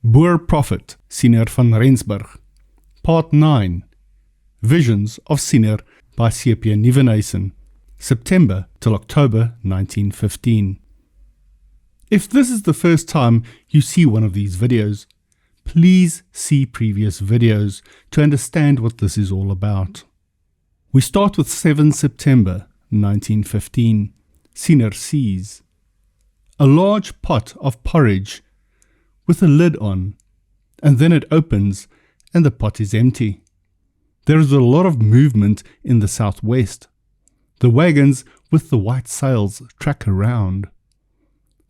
Boer Prophet Siener van Rensburg. Part 9. Visions of Siener by CP Nieuwenhuizen. September till October 1915. If this is the first time you see one of these videos, please see previous videos to understand what this is all about. We start with 7 September 1915. Siener sees a large pot of porridge with a lid on, and then it opens and the pot is empty. There is a lot of movement in the southwest. The wagons with the white sails track around.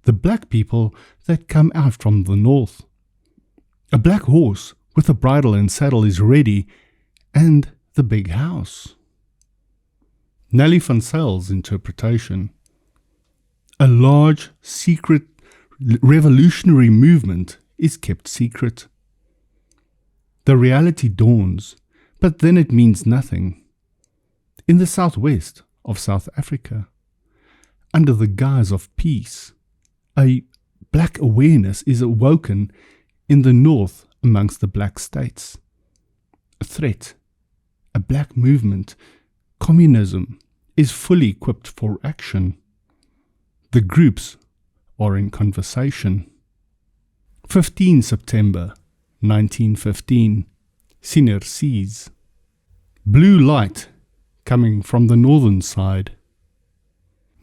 The black people that come out from the north. A black horse with a bridle and saddle is ready, and the big house. Nelly van Zyls' interpretation. A large, secret revolutionary movement is kept secret. The reality dawns, but then it means nothing. In the southwest of South Africa, under the guise of peace, a black awareness is awoken in the north amongst the black states. A threat, a black movement, communism, is fully equipped for action. The groups are in conversation. 15 September 1915. Siener sees blue light coming from the northern side.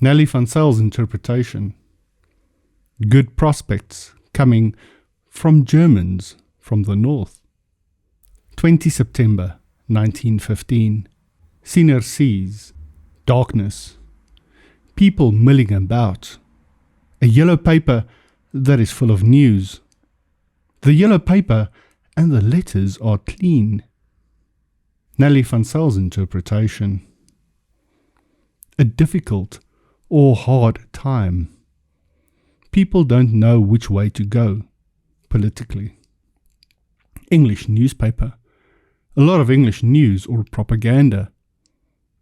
Nelly van Zyls' interpretation. Good prospects coming from Germans from the north. 20 September 1915. Siener sees darkness, people milling about, a yellow paper that is full of news. The yellow paper and the letters are clean. Nelly van Zyls' interpretation. A difficult or hard time. People don't know which way to go politically. English newspaper. A lot of English news or propaganda.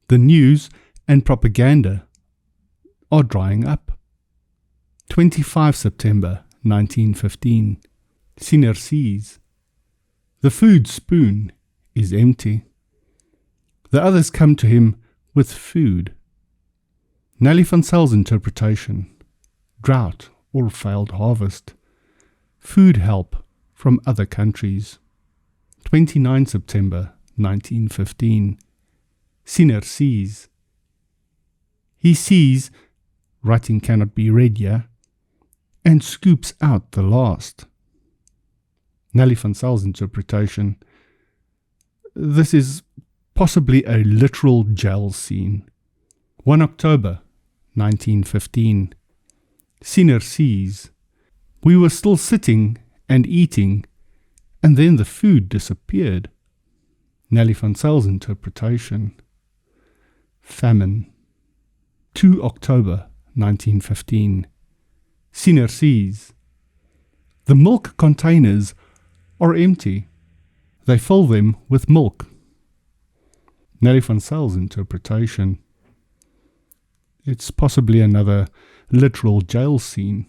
The news and propaganda are drying up. 25 September 1915. Siener sees the food spoon is empty. The others come to him with food. Nelly van Zyls' interpretation. Drought or failed harvest. Food help from other countries. 29 September 1915. Siener sees. He sees, writing cannot be read here, and scoops out the last. Nelly van Zyls' interpretation. This is possibly a literal jail scene. 1 October 1915. Siener sees. We were still sitting and eating, and then the food disappeared. Nelly van Zyls' interpretation. Famine. 2 October 1915. Siener sees. The milk containers are empty. They fill them with milk. Nelly van Zyls' interpretation. It's possibly another literal jail scene.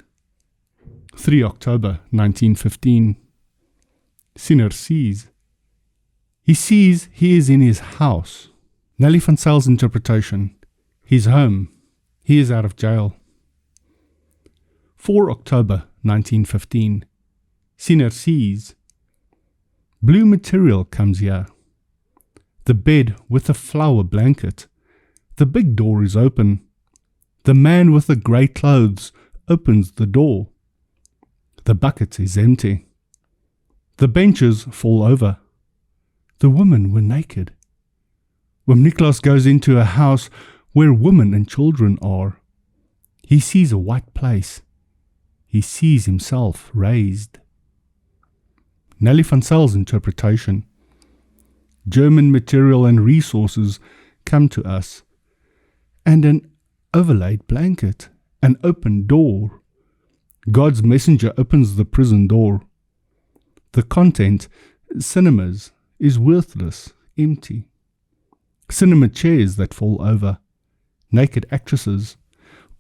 3 October 1915. Siener sees. He sees he is in his house. Nelly van Zyls' interpretation. He's home. He is out of jail. 4 October 1915. Siener sees. Blue material comes here. The bed with a flower blanket. The big door is open. The man with the grey clothes opens the door. The bucket is empty. The benches fall over. The women were naked. When Niklas goes into a house where women and children are, he sees a white place. He sees himself raised. Nelly van Zyls' interpretation. German material and resources come to us, and an overlaid blanket, an open door. God's messenger opens the prison door. The content, cinemas, is worthless, empty. Cinema chairs that fall over. Naked actresses.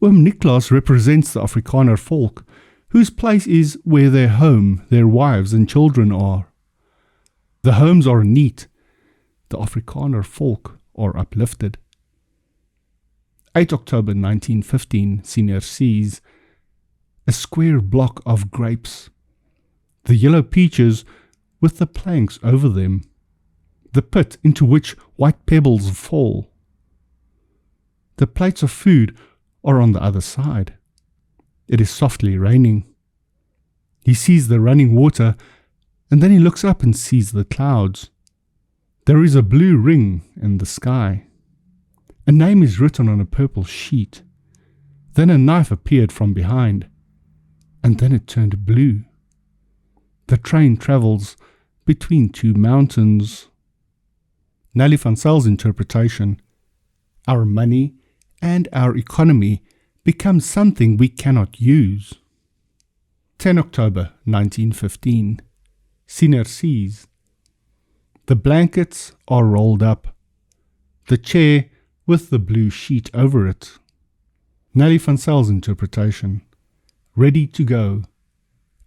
Niklas represents the Afrikaner volk, whose place is where their home, their wives and children are. The homes are neat, the Afrikaner volk are uplifted. 8 October 1915, Siener sees a square block of grapes, the yellow peaches with the planks over them, the pit into which white pebbles fall. The plates of food are on the other side. It is softly raining. He sees the running water, and then he looks up and sees the clouds. There is a blue ring in the sky. A name is written on a purple sheet. Then a knife appeared from behind, and then it turned blue. The train travels between two mountains. Nelly van Zyl's interpretation: our money and our economy become something we cannot use. 10 October 1915. Siener sees. The blankets are rolled up. The chair with the blue sheet over it. Nelly van Zyl's interpretation: ready to go.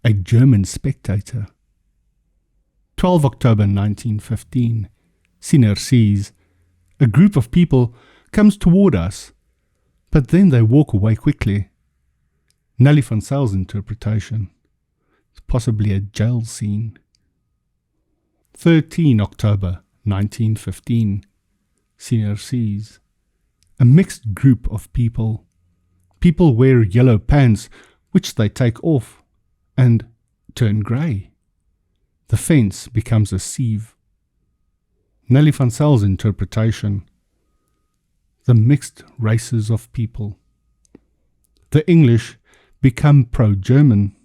A German spectator. 12 October 1915. Siener sees. A group of people comes toward us, but then they walk away quickly. Nelly van Zyl's interpretation: it's possibly a jail scene. 13 October 1915. Siener sees. A mixed group of people. People wear yellow pants, which they take off and turn grey. The fence becomes a sieve. Nelly van Zyl's interpretation: the mixed races of people. The English become pro-German.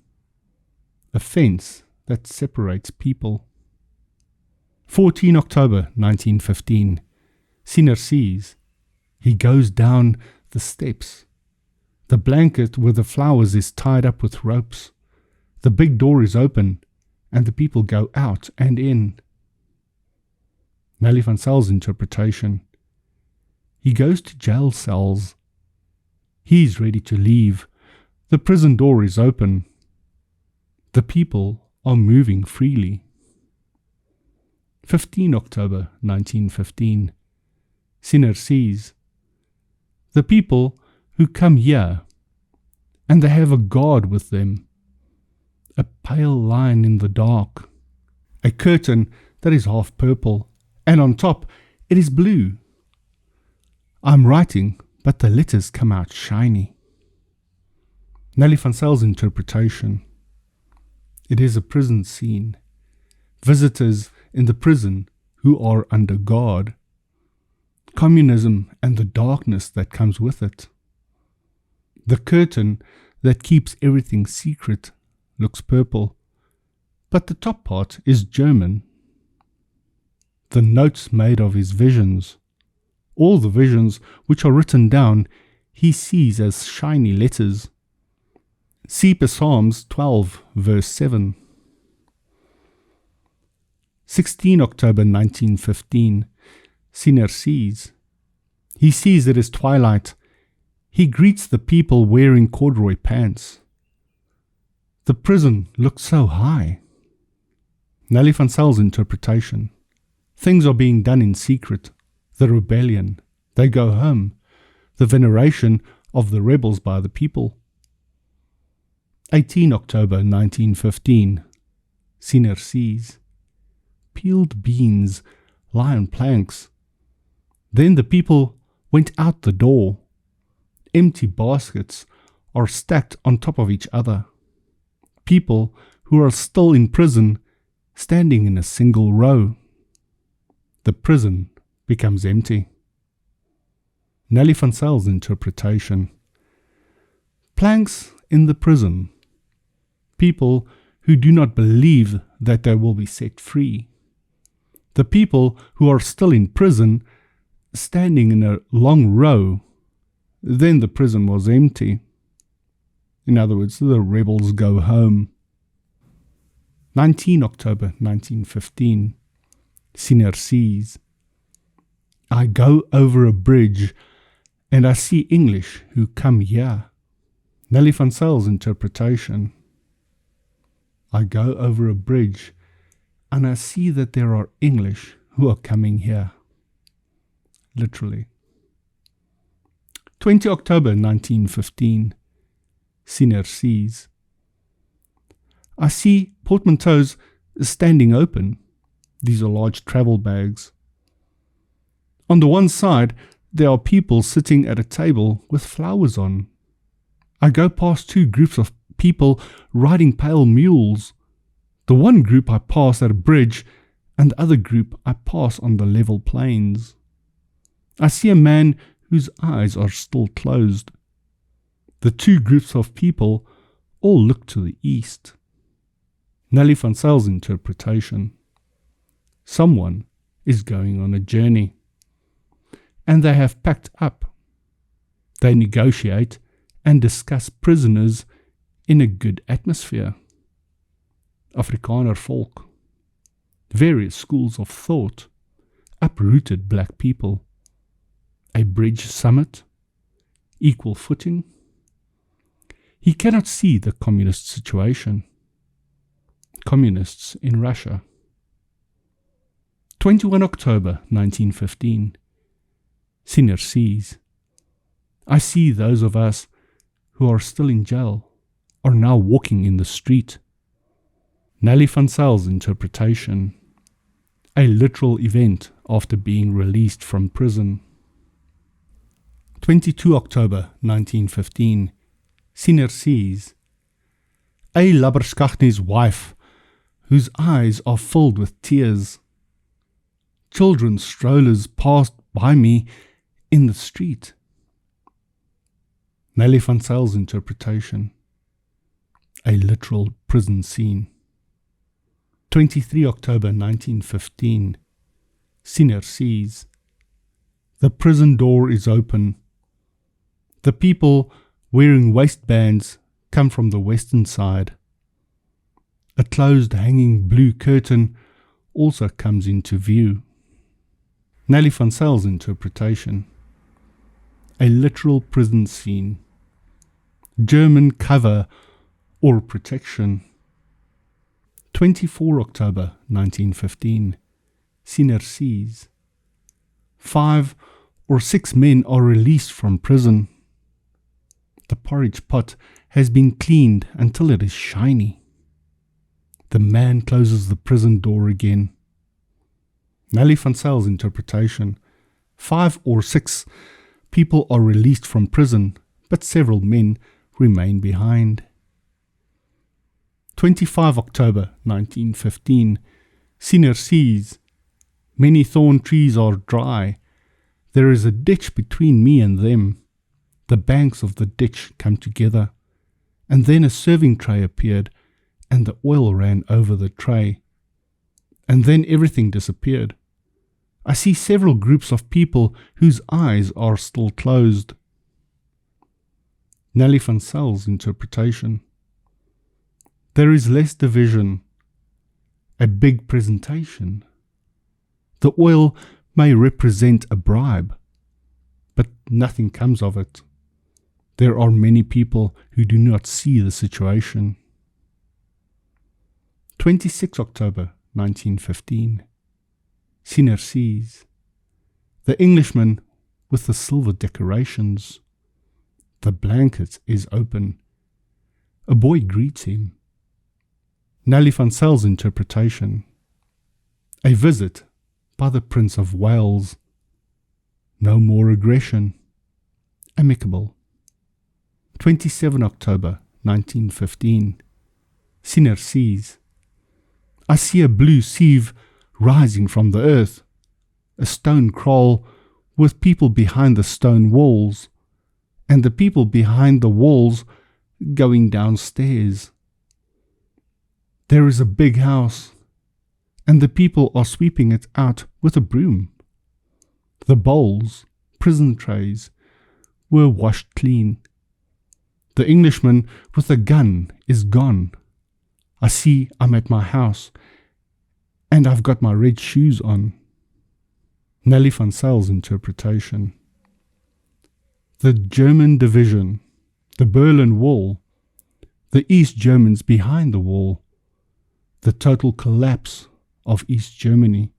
A fence that separates people. 14 October 1915. Siener sees. He goes down the steps. The blanket with the flowers is tied up with ropes. The big door is open, and the people go out and in. Nelly van Zyl's interpretation: he goes to jail cells. He's ready to leave. The prison door is open. The people are moving freely. 15 October 1915. Siener sees. The people who come here, and they have a guard with them. A pale line in the dark. A curtain that is half purple, and on top it is blue. I'm writing, but the letters come out shiny. Nelly van Zyl's interpretation: it is a prison scene. Visitors in the prison who are under guard. Communism and the darkness that comes with it. The curtain that keeps everything secret looks purple, but the top part is German. The notes made of his visions. All the visions which are written down he sees as shiny letters. CP Psalms 12 verse 7. 16 October 1915. Siener sees. He sees it is twilight. He greets the people wearing corduroy pants. The prison looks so high. Nelly van Zyl's interpretation: things are being done in secret. The rebellion. They go home. The veneration of the rebels by the people. 18 October 1915. Siener sees. Peeled beans lie on planks. Then the people went out the door. Empty baskets are stacked on top of each other. People who are still in prison standing in a single row. The prison becomes empty. Nelly van Zyl's interpretation: planks in the prison. People who do not believe that they will be set free. The people who are still in prison standing in a long row. Then the prison was empty. In other words, the rebels go home. 19 October 1915. Siener sees. I go over a bridge and I see English who come here. Nelly van Zyl's interpretation: I go over a bridge and I see that there are English who are coming here. Literally. 20 October 1915. Siener sees. I see portmanteaus standing open. These are large travel bags. On the one side, there are people sitting at a table with flowers on. I go past two groups of people riding pale mules. The one group I pass at a bridge, and the other group I pass on the level plains. I see a man whose eyes are still closed. The two groups of people all look to the east. Nelly van Zyls' interpretation. Someone is going on a journey, and they have packed up. They negotiate and discuss prisoners in a good atmosphere. Afrikaner volk. Various schools of thought. Uprooted black people. A bridge summit. Equal footing. He cannot see the communist situation. Communists in Russia. 21 October 1915. Siener sees. I see those of us who are still in jail are now walking in the street. Nelly van Zyls' interpretation. A literal event after being released from prison. 22 October 1915. Siener sees. A Labberskagne's wife, whose eyes are filled with tears. Children's strollers passed by me in the street. Nelly van Zyls' interpretation. A literal prison scene. 23 October 1915. Siener sees. The prison door is open. The people wearing waistbands come from the western side. A closed hanging blue curtain also comes into view. Nelly van Zyls' interpretation. A literal prison scene. German cover or protection. 24 October 1915. Siener sees. 5 or 6 men are released from prison. The porridge pot has been cleaned until it is shiny. The man closes the prison door again. Nelly van Zyls' interpretation. 5 or 6 people are released from prison, but several men remain behind. 25 October 1915. Siener sees. Many thorn trees are dry. There is a ditch between me and them. The banks of the ditch come together, and then a serving tray appeared, and the oil ran over the tray. And then everything disappeared. I see several groups of people whose eyes are still closed. Nelly van Zyls' interpretation. There is less division. A big presentation. The oil may represent a bribe, but nothing comes of it. There are many people who do not see the situation. 26 October 1915. Siener sees. The Englishman with the silver decorations. The blanket is open. A boy greets him. Nelly van Zyls' interpretation. A visit by the Prince of Wales. No more aggression. Amicable. 27 October 1915. Siener sees. I see a blue sieve rising from the earth. A stone kraal with people behind the stone walls, and the people behind the walls going downstairs. There is a big house, and the people are sweeping it out with a broom. The bowls, prison trays, were washed clean. The Englishman with a gun is gone. I see I'm at my house, and I've got my red shoes on. Nelly van Zyls' interpretation. The German division, the Berlin Wall, the East Germans behind the wall, the total collapse of East Germany.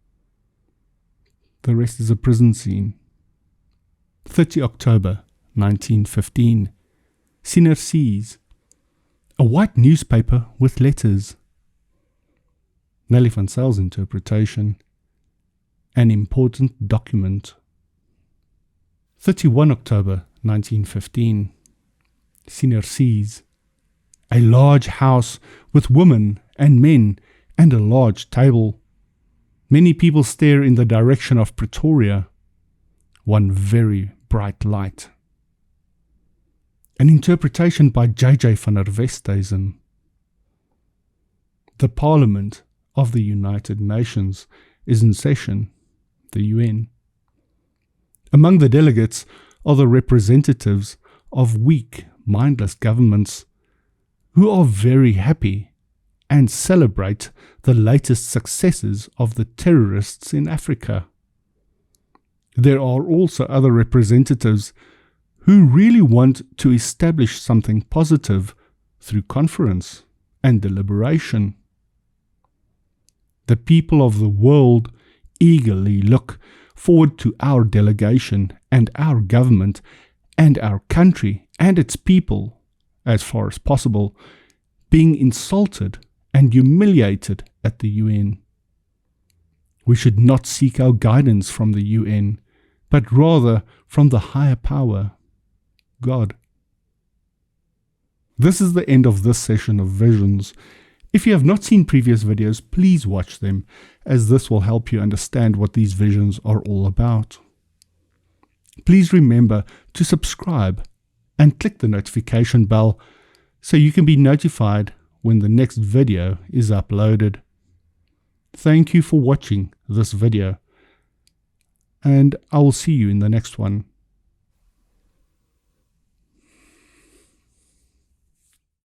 The rest is a prison scene. 30 October 1915. Siener sees a white newspaper with letters. Nelly van Zyls' interpretation. An important document. 31 October 1915. Siener sees a large house with women and men and a large table. Many people stare in the direction of Pretoria. One very bright light. An interpretation by J.J. van der Westhuizen. The Parliament of the United Nations is in session, the UN. Among the delegates are the representatives of weak, mindless governments who are very happy and celebrate the latest successes of the terrorists in Africa. There are also other representatives who really want to establish something positive through conference and deliberation. The people of the world eagerly look forward to our delegation and our government and our country and its people, as far as possible, being insulted and humiliated at the UN. We should not seek our guidance from the UN, but rather from the higher power, God. This is the end of this session of Visions. If you have not seen previous videos, please watch them, as this will help you understand what these visions are all about. Please remember to subscribe and click the notification bell so you can be notified when the next video is uploaded. Thank you for watching this video, and I will see you in the next one.